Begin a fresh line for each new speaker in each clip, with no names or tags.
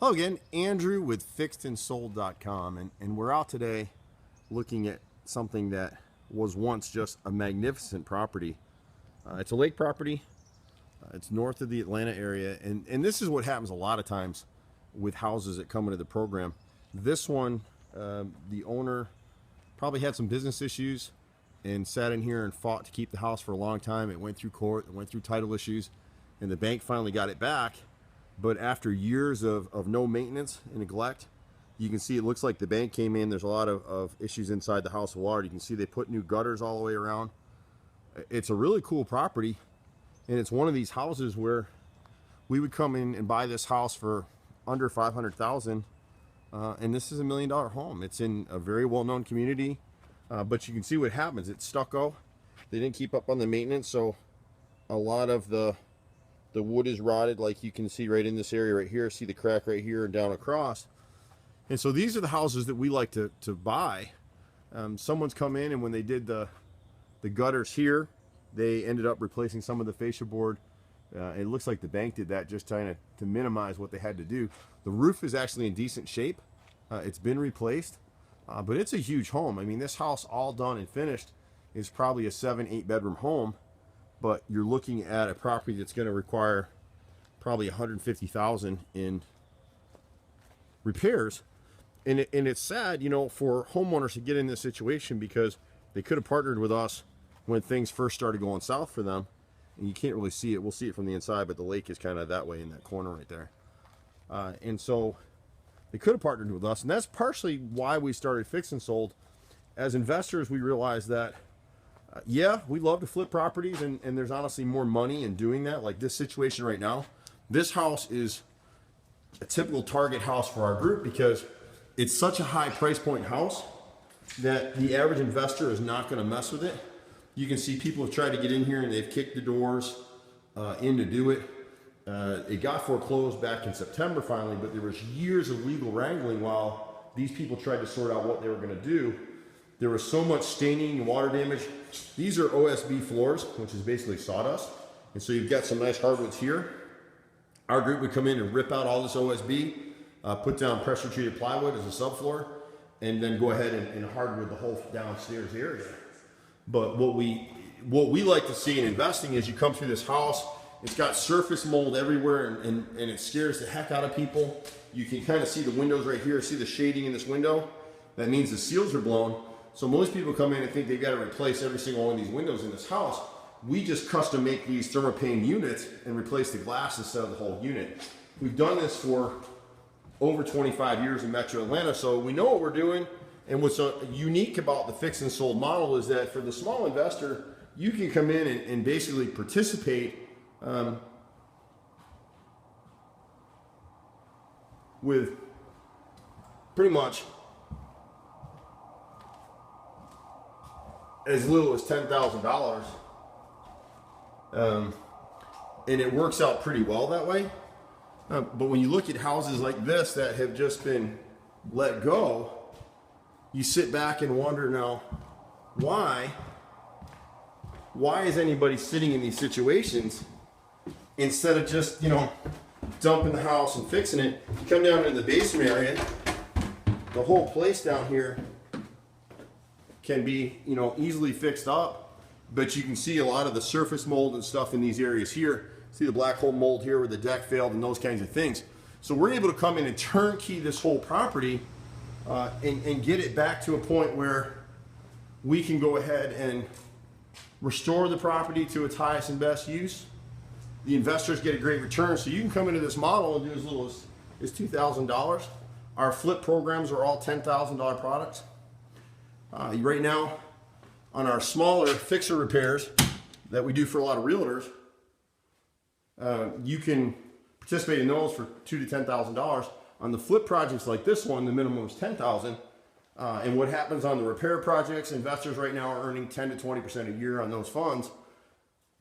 Hello again, Andrew with fixedandsold.com, and we're out today looking at something that was once just a magnificent property. It's a lake property. It's north of the Atlanta area, and this is what happens a lot of times with houses that come into the program. This one, the owner probably had some business issues and sat in here and fought to keep the house for a long time. It went through court, it went through title issues, and the bank finally got it back. But after years of no maintenance and neglect, you can see it looks like the bank came in. There's a lot of issues inside the house of water. You can see they put new gutters all the way around. It's a really cool property, and it's one of these houses where we would come in and buy this house for under $500,000, and this is $1 million home. It's in a very well-known community, but you can see what happens. It's stucco. They didn't keep up on the maintenance, so a lot of the wood is rotted, like you can see right in this area right here. See the crack right here and down across. And so these are the houses that we like to buy. Someone's come in, and when they did the gutters here, they ended up replacing some of the fascia board. It looks like the bank did that just trying to minimize what they had to do. The roof is actually in decent shape. It's been replaced, but it's a huge home. I mean, this house all done and finished is probably a 7-8 bedroom home. But you're looking at a property that's going to require probably $150,000 in repairs. And it's sad, you know, for homeowners to get in this situation, because they could have partnered with us when things first started going south for them. And you can't really see it. We'll see it from the inside, but the lake is kind of that way in that corner right there. And so they could have partnered with us. And that's partially why we started Fix and Sold. As investors, we realized that yeah, we love to flip properties, and there's honestly more money in doing that. Like this situation right now, this house is a typical target house for our group because it's such a high price point house that the average investor is not going to mess with it. You can see people have tried to get in here and they've kicked the doors in to do it. It got foreclosed back in September finally, but there was years of legal wrangling while these people tried to sort out what they were going to do. There was so much staining and water damage. These are OSB floors, which is basically sawdust. And so you've got some nice hardwoods here. Our group would come in and rip out all this OSB, put down pressure treated plywood as a subfloor, and then go ahead and hardwood the whole downstairs area. But what we like to see in investing is you come through this house, it's got surface mold everywhere, and it scares the heck out of people. You can kind of see the windows right here, see the shading in this window. That means the seals are blown. So most people come in and think they've got to replace every single one of these windows in this house. We just custom make these Thermopane units and replace the glass instead of the whole unit. We've done this for over 25 years in Metro Atlanta, so we know what we're doing. And what's unique about the Fix and Sold model is that for the small investor, you can come in and basically participate with pretty much as little as $10,000, and it works out pretty well that way. But when you look at houses like this that have just been let go, you sit back and wonder now, why is anybody sitting in these situations instead of just, you know, dumping the house and fixing it? You come down into the basement area, the whole place down here can be, you know, easily fixed up, but you can see a lot of the surface mold and stuff in these areas here. See the black hole mold here where the deck failed and those kinds of things. So we're able to come in and turnkey this whole property and get it back to a point where we can go ahead and restore the property to its highest and best use. The investors get a great return. So you can come into this model and do as little as $2,000. Our flip programs are all $10,000 products. Right now, on our smaller fixer repairs that we do for a lot of realtors, you can participate in those for $2,000 to $10,000. On the flip projects like this one, the minimum is $10,000. And what happens on the repair projects, investors right now are earning 10 to 20% a year on those funds.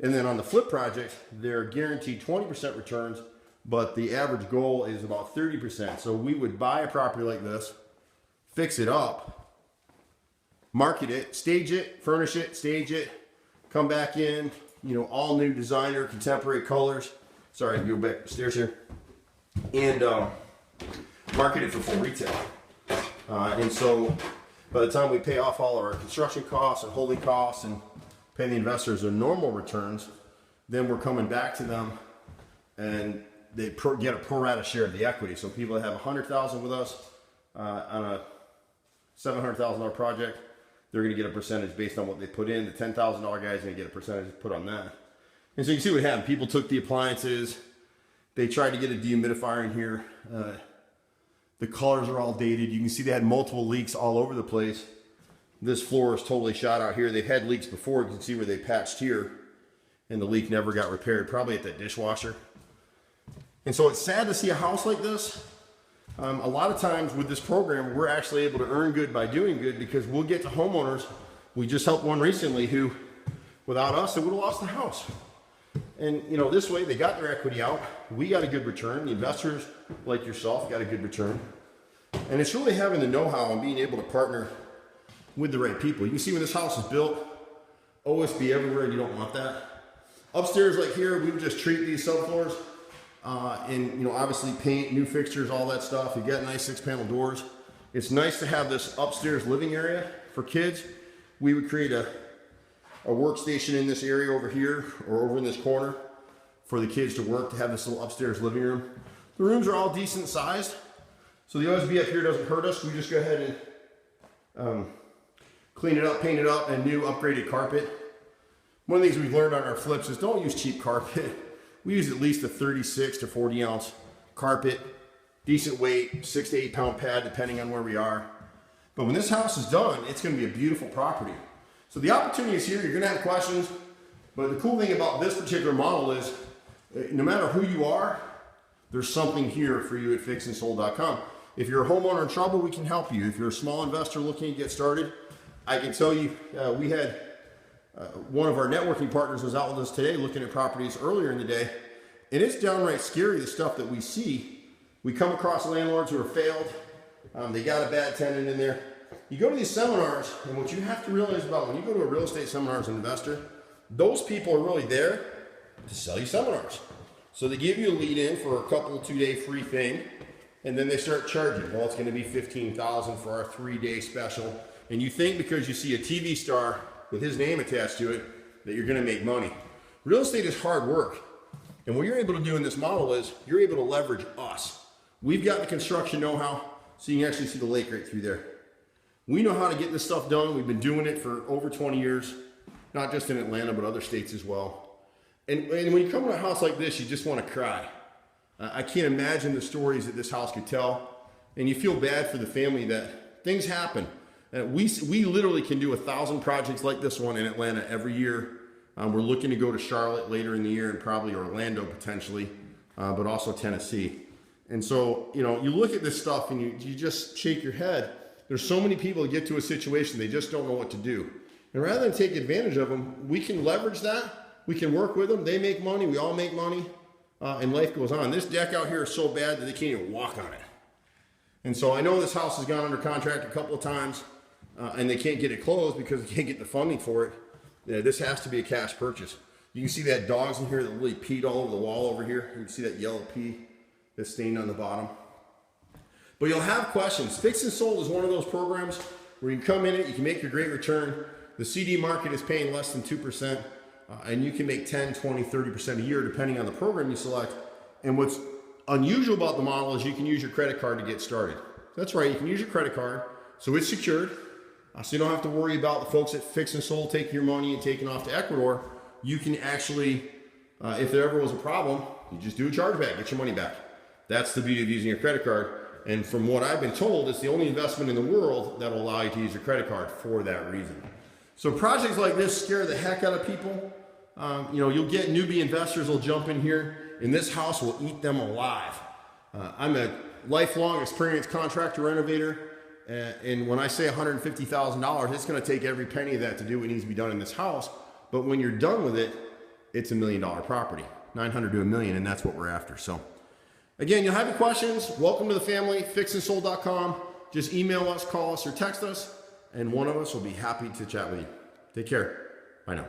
And then on the flip projects, they're guaranteed 20% returns, but the average goal is about 30%. So we would buy a property like this, fix it up, market it, stage it, furnish it, stage it, come back in, you know, all new designer, contemporary colors. Sorry, go back upstairs here. And market it for full retail. And so by the time we pay off all of our construction costs and holding costs and pay the investors their normal returns, then we're coming back to them and they get a pro rata share of the equity. So people that have $100,000 with us on a $700,000 project, they're going to get a percentage based on what they put in. The $10,000 guy is going to get a percentage put on that. And so you can see what happened. People took the appliances. They tried to get a dehumidifier in here. The colors are all dated. You can see they had multiple leaks all over the place. This floor is totally shot out here. They've had leaks before. You can see where they patched here, and the leak never got repaired, probably at that dishwasher. And so it's sad to see a house like this. A lot of times with this program, we're actually able to earn good by doing good, because we'll get to homeowners. We just helped one recently who, without us, they would have lost the house. And you know, this way they got their equity out. We got a good return. The investors, like yourself, got a good return. And it's really having the know-how and being able to partner with the right people. You can see when this house is built, OSB everywhere, and you don't want that. Upstairs, like here, we would just treat these subfloors. And you know, obviously paint, new fixtures, all that stuff. You've got nice 6-panel doors. It's nice to have this upstairs living area for kids. We would create a workstation in this area over here or over in this corner for the kids to work, to have this little upstairs living room. The rooms are all decent sized, so the OSB up here doesn't hurt us. We just go ahead and clean it up, paint it up, and new upgraded carpet. One of the things we've learned on our flips is don't use cheap carpet. We use at least a 36 to 40 ounce carpet, decent weight, 6 to 8 pound pad, depending on where we are. But when this house is done, it's going to be a beautiful property. So the opportunity is here. You're going to have questions, but the cool thing about this particular model is no matter who you are, there's something here for you at fixandsold.com. If you're a homeowner in trouble, we can help you. If you're a small investor looking to get started, I can tell you, we had one of our networking partners was out with us today looking at properties earlier in the day, and it's downright scary, the stuff that we see. We come across landlords who are failed. They got a bad tenant in there. You go to these seminars, and what you have to realize about when you go to a real estate seminar as an investor, those people are really there to sell you seminars. So they give you a lead in for a couple 2-day free thing, and then they start charging. Well, it's going to be $15,000 for our 3-day special. And you think because you see a TV star with his name attached to it that you're going to make money. Real estate is hard work. And what you're able to do in this model is you're able to leverage us. We've got the construction know-how, so you can actually see the lake right through there. We know how to get this stuff done. We've been doing it for over 20 years, not just in Atlanta, but other states as well. And when you come to a house like this, you just want to cry. I can't imagine the stories that this house could tell. And you feel bad for the family that things happen. We literally can do 1,000 projects like this one in Atlanta every year. We're looking to go to Charlotte later in the year and probably Orlando potentially, but also Tennessee. And so, you know, you look at this stuff and you just shake your head. There's so many people that get to a situation, they just don't know what to do. And rather than take advantage of them, we can leverage that. We can work with them. They make money. We all make money. And life goes on. This deck out here is so bad that they can't even walk on it. And so I know this house has gone under contract a couple of times, and they can't get it closed because they can't get the funding for it. This has to be a cash purchase. You can see that dogs in here that really peed all over the wall over here. You can see that yellow pee that's stained on the bottom. But you'll have questions. Fix and Sold is one of those programs where you can come in it, you can make your great return. The CD market is paying less than 2%, and you can make 10, 20, 30% a year depending on the program you select. And what's unusual about the model is you can use your credit card to get started. That's right, you can use your credit card, so it's secured. So you don't have to worry about the folks at Fix and Sold taking your money and taking off to Ecuador. You can actually, if there ever was a problem, you just do a chargeback, get your money back. That's the beauty of using your credit card. And from what I've been told, it's the only investment in the world that will allow you to use your credit card for that reason. So projects like this scare the heck out of people. You know, you'll get newbie investors will jump in here, and this house will eat them alive. I'm a lifelong experienced contractor renovator, and when I say $150,000, it's going to take every penny of that to do what needs to be done in this house. But when you're done with it, it's $1 million property, 900 to $1 million, and that's what we're after. So again, you'll have your questions. Welcome to the family, fixandsold.com. Just email us, call us, or text us, and one of us will be happy to chat with you. Take care. Bye now.